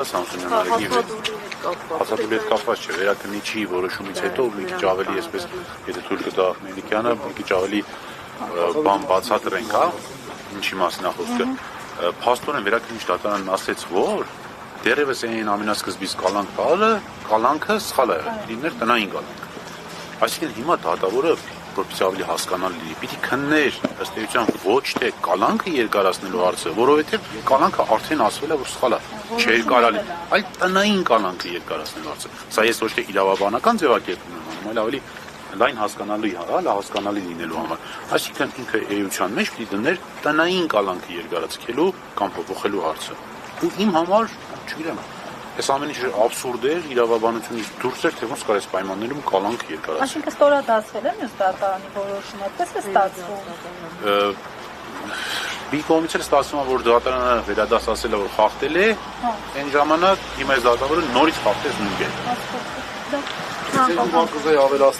Սամսոնյան արագի հացադուլի հետ կապված չէ, վերակնի չի որոշումից հետո մի քիչ ավելի այսպես, եթե թույլ կտա Մելիքյանը, մի քիչ ավելի բան բացատրենք, հա, ինչի մասին է խոսքը։ Փաստորեն վերակնի դատարանն ասեց, որ դեռևս այն ամենասկզբից կալանքը սխալ է եղել, լիներ տնային կալանք։ Այսինքն հիմա դատավորը որպեսզի ավելի հասկանալի լինի, պիտի քններ ըստ էության ոչ թե կալանքը երկարացնելու հարցը, որովհետև կալանքը արդեն ասվել է, որ սխալ է, չէր կարելի, այլ տնային կալանքը երկարացնելու հարցը։ Սա ես ոչ թե իրավաբանական ձևակերպում եմ անում, այլ ավելի լայն հասկանալի լինելու համար։ Այսինքն ինքը էության մեջ պիտի դներ տնային կալանքը երկարացնելու կամ փոփոխելու հարցը։ Ու իմ համար, չգիտեմ, այս ամեն ինչ աբսուրդ էր, իրավաբանությունից դուրս էր, թե ոնց կարես պայմաններում կալանք երկարացնել։ Այսինքն ստորադասվել է մյուս դատարանի որոշումը, այդպես է ստացվում։ Մի կողմից էլ ստացվում է, որ դատարանը վերադաս ասել է, որ խախտել է, այն ժամանակ հիմա այս դատավորը նորից խախտեց նույն կերպ։ Դա կուզեի ավելացնել